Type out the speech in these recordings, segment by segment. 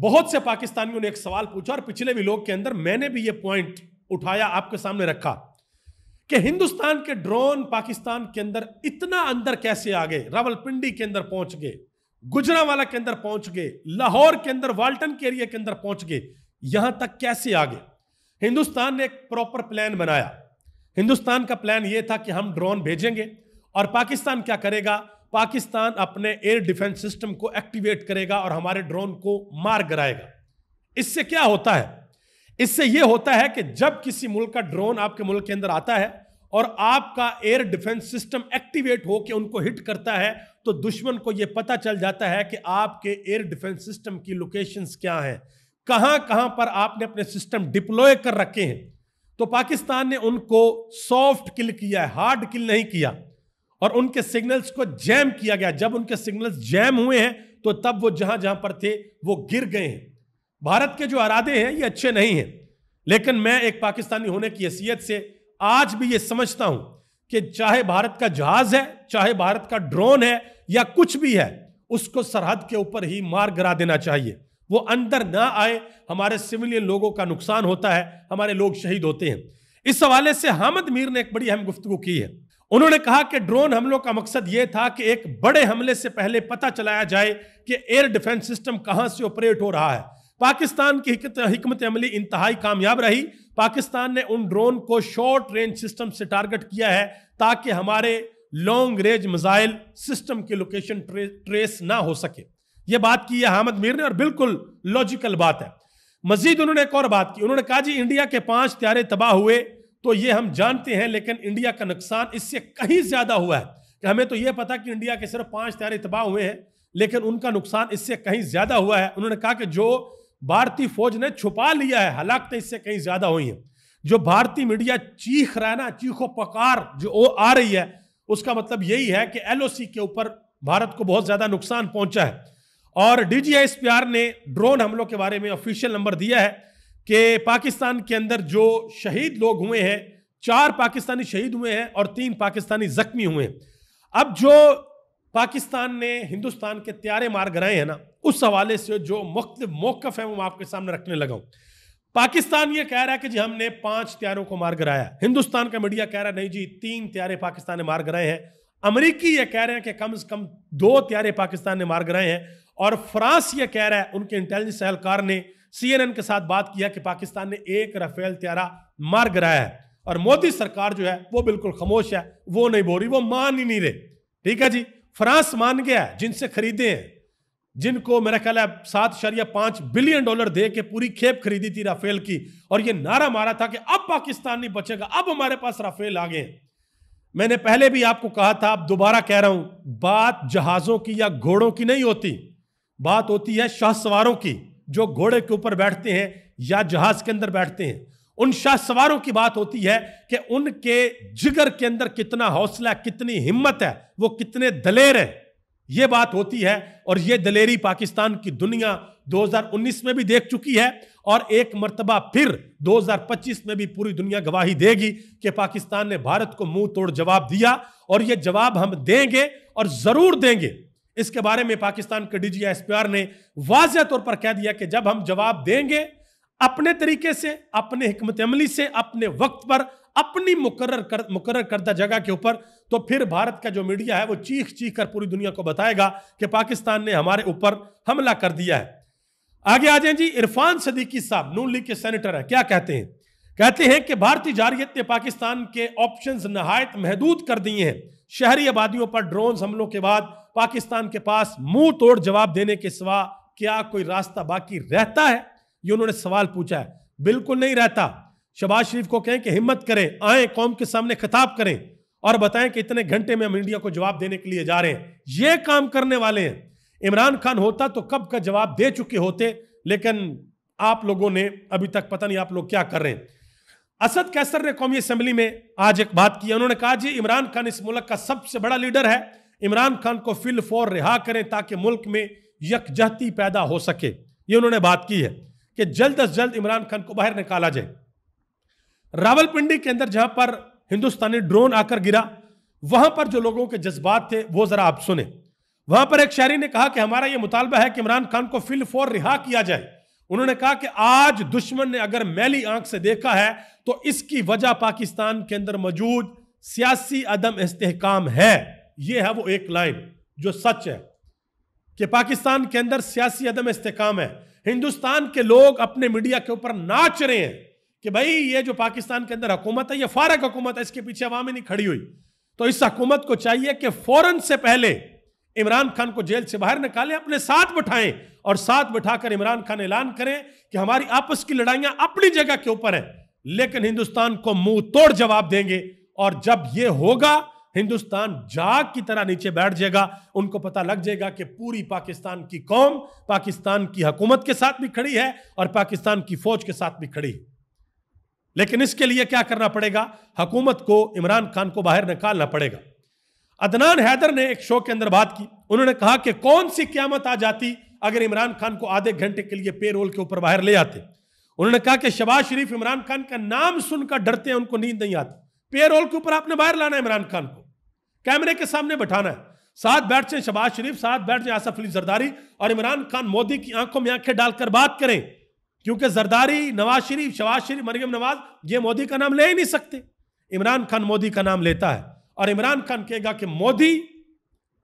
بہت سے پاکستانیوں نے ایک سوال پوچھا اور پچھلے ویلوگ کے اندر میں نے بھی یہ پوائنٹ اٹھایا، آپ کے سامنے رکھا کہ ہندوستان کے ڈرون پاکستان کے اندر اتنا اندر کیسے آ گئے، راولپنڈی کے اندر پہنچ گئے، گجرانوالہ کے اندر پہنچ گئے، لاہور کے اندر والٹن کے ایریا کے اندر پہنچ گئے، یہاں تک کیسے آ گئے؟ ہندوستان نے ایک پراپر پلان بنایا۔ ہندوستان کا پلان یہ تھا کہ ہم ڈرون بھیجیں گے اور پاکستان کیا کرے گا؟ پاکستان اپنے ایئر ڈیفنس سسٹم کو ایکٹیویٹ کرے گا اور ہمارے ڈرون کو مار گرائے گا۔ اس سے کیا ہوتا ہے؟ اس سے یہ ہوتا ہے کہ جب کسی ملک کا ڈرون آپ کے ملک کے اندر آتا ہے اور آپ کا ایئر ڈیفنس سسٹم ایکٹیویٹ ہو کے ان کو ہٹ کرتا ہے تو دشمن کو یہ پتا چل جاتا ہے کہ آپ کے ایئر ڈیفنس سسٹم کی لوکیشنز کیا ہیں، کہاں کہاں پر آپ نے اپنے سسٹم ڈپلوئے کر رکھے ہیں۔ تو پاکستان نے ان کو سافٹ کل کیا ہے، ہارڈ کل نہیں کیا، اور ان کے سگنلز کو جیم کیا گیا۔ جب ان کے سگنلز جیم ہوئے ہیں تو تب وہ جہاں جہاں پر تھے وہ گر گئے ہیں۔ بھارت کے جو ارادے ہیں یہ اچھے نہیں ہیں، لیکن میں ایک پاکستانی ہونے کی حیثیت سے آج بھی یہ سمجھتا ہوں کہ چاہے بھارت کا جہاز ہے، چاہے بھارت کا ڈرون ہے یا کچھ بھی ہے، اس کو سرحد کے اوپر ہی مار گرا دینا چاہیے، وہ اندر نہ آئے۔ ہمارے سویلین لوگوں کا نقصان ہوتا ہے، ہمارے لوگ شہید ہوتے ہیں۔ اس حوالے سے حامد میر نے ایک بڑی اہم گفتگو کی ہے۔ انہوں نے کہا کہ ڈرون حملوں کا مقصد یہ تھا کہ ایک بڑے حملے سے پہلے پتہ چلایا جائے کہ ایئر ڈیفنس سسٹم کہاں سے آپریٹ ہو رہا ہے۔ پاکستان کی حکمت عملی انتہائی کامیاب رہی۔ پاکستان نے ان ڈرون کو شارٹ رینج سسٹم سے ٹارگٹ کیا ہے تاکہ ہمارے لانگ رینج میزائل سسٹم کی لوکیشن ٹریس نہ ہو سکے۔ یہ بات کی ہے حامد میر نے اور بالکل لاجیکل بات ہے۔ مزید انہوں نے ایک اور بات کی، انہوں نے کہا جی انڈیا کے 5 طیارے تباہ ہوئے تو یہ ہم جانتے ہیں، لیکن انڈیا کا نقصان اس سے کہیں زیادہ ہوا ہے۔ کہ ہمیں تو یہ پتا کہ انڈیا کے صرف 5 طیارے تباہ ہوئے ہیں، لیکن ان کا نقصان اس سے کہیں زیادہ ہوا ہے۔ انہوں نے کہا کہ جو بھارتی فوج نے چھپا لیا ہے ہلاکتیں اس سے کہیں زیادہ ہوئی ہیں۔ جو بھارتی میڈیا چیخ رہا ہے نا، چیخ و پکار جو آ رہی ہے، اس کا مطلب یہی ہے کہ ایل او سی کے اوپر بھارت کو بہت زیادہ نقصان پہنچا ہے۔ اور D G I S P R نے ڈرون حملوں کے بارے میں آفیشیل نمبر دیا ہے کہ پاکستان کے اندر جو شہید لوگ ہوئے ہیں، 4 پاکستانی شہید ہوئے ہیں اور 3 پاکستانی زخمی ہوئے ہیں۔ اب جو پاکستان نے ہندوستان کے طیارے مار گرائے ہیں نا، اس حوالے سے جو مختلف موقف ہیں وہ میں آپ کے سامنے رکھنے لگا ہوں۔ پاکستان یہ کہہ رہا ہے کہ جی ہم نے 5 طیاروں کو مار گرایا، ہندوستان کا میڈیا کہہ رہا ہے نہیں جی 3 طیارے پاکستان نے مار گرائے ہیں، امریکی یہ کہہ رہے ہیں کہ کم از کم 2 طیارے پاکستان نے مار گرائے ہیں، اور فرانس یہ کہہ رہا ہے، ان کے انٹیلیجنس اہلکار نے سی این این کے ساتھ بات کیا کہ پاکستان نے 1 رافیل طیارہ مار گرایا ہے، اور مودی سرکار جو ہے وہ بالکل خاموش ہے، وہ نہیں بول رہی، وہ مان ہی نہیں رہے۔ ٹھیک ہے جی، فرانس مان گیا ہے، جن سے خریدے ہیں، جن کو میرا خیال ہے $7.5 بلین دے کے پوری کھیپ خریدی تھی رافیل کی، اور یہ نعرہ مارا تھا کہ اب پاکستان نہیں بچے گا، اب ہمارے پاس رافیل آ گئے ہیں۔ میں نے پہلے بھی آپ کو کہا تھا، اب دوبارہ کہہ رہا ہوں، بات جہازوں کی یا گھوڑوں کی نہیں ہوتی، بات ہوتی ہے شاہ سواروں کی، جو گھوڑے کے اوپر بیٹھتے ہیں یا جہاز کے اندر بیٹھتے ہیں۔ ان شاہ سواروں کی بات ہوتی ہے کہ ان کے جگر کے اندر کتنا حوصلہ، کتنی ہمت ہے، وہ کتنے دلیر ہیں، یہ بات ہوتی ہے۔ اور یہ دلیری پاکستان کی دنیا 2019 میں بھی دیکھ چکی ہے، اور ایک مرتبہ پھر 2025 میں بھی پوری دنیا گواہی دے گی کہ پاکستان نے بھارت کو منہ توڑ جواب دیا، اور یہ جواب ہم دیں گے اور ضرور دیں گے۔ اس کے بارے میں پاکستان کے D G S P R نے واضح طور پر کہہ دیا کہ جب ہم جواب دیں گے اپنے طریقے سے، اپنے حکمت عملی سے، اپنے وقت پر، اپنی مقرر کردہ جگہ کے اوپر، تو پھر بھارت کا جو میڈیا ہے وہ چیخ چیخ کر پوری دنیا کو بتائے گا کہ پاکستان نے ہمارے اوپر حملہ کر دیا ہے۔ آگے آ جائیں جی، عرفان صدیقی صاحب نون لیگ کے سینیٹر ہیں، کیا کہتے ہیں؟ کہتے ہیں کہ بھارتی جارحیت نے پاکستان کے آپشنز نہایت محدود کر دیے ہیں۔ شہری آبادیوں پر ڈرونز حملوں کے بعد پاکستان کے پاس منہ توڑ جواب دینے کے سوا کیا کوئی راستہ باقی رہتا ہے؟ یہ انہوں نے سوال پوچھا ہے۔ بالکل نہیں رہتا۔ شہباز شریف کو کہیں کہ ہمت کریں، آئیں قوم کے سامنے خطاب کریں اور بتائیں کہ اتنے گھنٹے میں ہم انڈیا کو جواب دینے کے لیے جا رہے ہیں۔ یہ کام کرنے والے ہیں۔ عمران خان ہوتا تو کب کا جواب دے چکے ہوتے، لیکن آپ لوگوں نے ابھی تک پتہ نہیں آپ لوگ کیا کر رہے ہیں۔ اسد قیصر نے قومی اسمبلی میں آج ایک بات کی، انہوں نے کہا جی عمران خان اس ملک کا سب سے بڑا لیڈر ہے، عمران خان کو فی الفور رہا کریں تاکہ ملک میں یکجہتی پیدا ہو سکے۔ یہ انہوں نے بات کی ہے کہ جلد از جلد عمران خان کو باہر نکالا جائے۔ راولپنڈی کے اندر جہاں پر ہندوستانی ڈرون آ کر گرا، وہاں پر جو لوگوں کے جذبات تھے وہ ذرا آپ سنیں۔ وہاں پر ایک شہری نے کہا کہ ہمارا یہ مطالبہ ہے کہ عمران خان کو فی الفور رہا کیا جائے. انہوں نے کہا کہ آج دشمن نے اگر میلی آنکھ سے دیکھا ہے تو اس کی وجہ پاکستان کے اندر موجود سیاسی عدم استحکام ہے. یہ ہے وہ ایک لائن جو سچ ہے کہ پاکستان کے اندر سیاسی عدم استحکام ہے. ہندوستان کے لوگ اپنے میڈیا کے اوپر ناچ رہے ہیں کہ بھائی یہ جو پاکستان کے اندر حکومت ہے یہ فارغ حکومت ہے, اس کے پیچھے عوام ہی نہیں کھڑی ہوئی. تو اس حکومت کو چاہیے کہ فوراً سے پہلے عمران خان کو جیل سے باہر نکالیں, اپنے ساتھ بٹھائیں اور ساتھ بٹھا کر عمران خان اعلان کریں کہ ہماری آپس کی لڑائیاں اپنی جگہ کے اوپر ہیں لیکن ہندوستان کو منہ توڑ جواب دیں گے. اور جب یہ ہوگا ہندوستان جاگ کی طرح نیچے بیٹھ جائے گا. ان کو پتہ لگ جائے گا کہ پوری پاکستان کی قوم پاکستان کی حکومت کے ساتھ بھی کھڑی ہے اور پاکستان کی فوج کے ساتھ بھی کھڑی ہے. لیکن اس کے لیے کیا کرنا پڑے گا؟ حکومت کو عمران خان کو باہر نکالنا پڑے گا. عدنان حیدر نے ایک شو کے اندر بات کی. انہوں نے کہا کہ کون سی قیامت آ جاتی اگر عمران خان کو آدھے گھنٹے کے لیے پے رول کے اوپر باہر لے آتے. انہوں نے کہا کہ شہباز شریف عمران خان کا نام سن کر ڈرتے ہیں, ان کو نیند نہیں آتی. پے رول کے اوپر آپ نے باہر لانا ہے عمران خان کو, کیمرے کے سامنے بٹھانا ہے, ساتھ بیٹھ جائیں شہباز شریف, ساتھ بیٹھ جائیں آصف علی زرداری اور عمران خان مودی کی آنکھوں میں آنکھیں ڈال کر بات کریں. کیونکہ زرداری, نواز شریف, شہباز شریف, مریم نواز یہ مودی کا نام لے ہی نہیں سکتے. عمران خان مودی کا نام لیتا ہے اور عمران خان کہے گا کہ مودی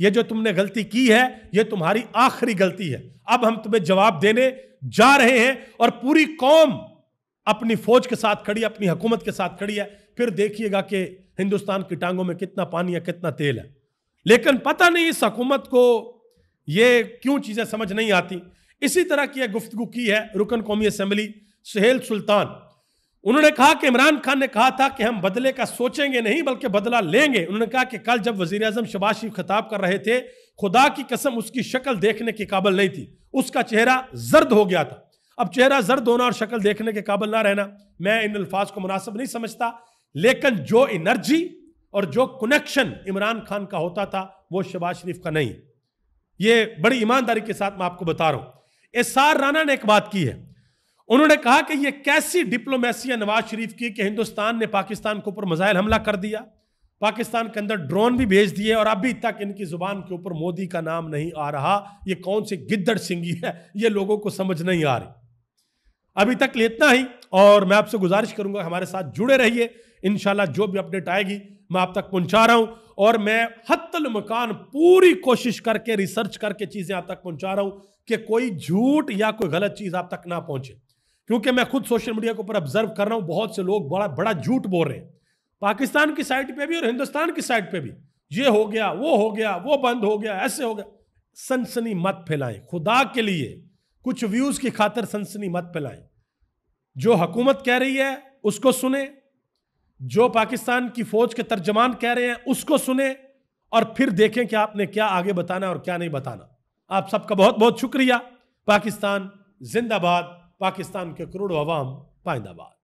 یہ جو تم نے غلطی کی ہے یہ تمہاری آخری غلطی ہے, اب ہم تمہیں جواب دینے جا رہے ہیں. اور پوری قوم اپنی فوج کے ساتھ کھڑی ہے, اپنی حکومت کے ساتھ کھڑی ہے. پھر دیکھیے گا کہ ہندوستان کی ٹانگوں میں کتنا پانی ہے, کتنا تیل ہے. لیکن پتہ نہیں اس حکومت کو یہ کیوں چیزیں سمجھ نہیں آتی. اسی طرح کی ایک گفتگو کی ہے رکن قومی اسمبلی سہیل سلطان. انہوں نے کہا کہ عمران خان نے کہا تھا کہ ہم بدلے کا سوچیں گے نہیں بلکہ بدلہ لیں گے. انہوں نے کہا کہ کل جب وزیر اعظم شہباز شریف خطاب کر رہے تھے خدا کی قسم اس کی شکل دیکھنے کے قابل نہیں تھی, اس کا چہرہ زرد ہو گیا تھا. اب چہرہ زرد ہونا اور شکل دیکھنے کے قابل نہ رہنا میں ان الفاظ کو مناسب نہیں سمجھتا, لیکن جو انرجی اور جو کنیکشن عمران خان کا ہوتا تھا وہ شہباز شریف کا نہیں. یہ بڑی ایمانداری کے ساتھ میں آپ کو بتا رہا ہوں. اسار رانا نے ایک بات کی ہے. انہوں نے کہا کہ یہ کیسی ڈپلومیسی ہے نواز شریف کی کہ ہندوستان نے پاکستان کے اوپر میزائل حملہ کر دیا, پاکستان کے اندر ڈرون بھی بھیج دیے اور ابھی تک ان کی زبان کے اوپر مودی کا نام نہیں آ رہا. یہ کون سی گدڑ سنگی ہے, یہ لوگوں کو سمجھ نہیں آ رہی. ابھی تک اتنا ہی, اور میں آپ سے گزارش کروں گا ہمارے ساتھ جڑے رہیے. انشاءاللہ جو بھی اپڈیٹ آئے گی میں آپ تک پہنچا رہا ہوں, اور میں حتی المکان پوری کوشش کر کے ریسرچ کر کے چیزیں آپ تک پہنچا رہا ہوں کہ کوئی جھوٹ یا کوئی غلط چیز آپ تک نہ پہنچے. کیونکہ میں خود سوشل میڈیا کے اوپر آبزرو کر رہا ہوں, بہت سے لوگ بڑا جھوٹ بول رہے ہیں پاکستان کی سائٹ پہ بھی اور ہندوستان کی سائٹ پہ بھی. یہ ہو گیا, وہ بند ہو گیا, ایسے ہو گیا. سنسنی مت پھیلائیں خدا کے لیے, کچھ ویوز کی خاطر سنسنی مت پھیلائیں. جو حکومت کہہ رہی ہے اس کو سنیں, جو پاکستان کی فوج کے ترجمان کہہ رہے ہیں اس کو سنیں, اور پھر دیکھیں کہ آپ نے کیا آگے بتانا اور کیا نہیں بتانا. آپ سب کا بہت بہت شکریہ. پاکستان زندہ باد, پاکستان کے کروڑوں عوام پائندہ باد.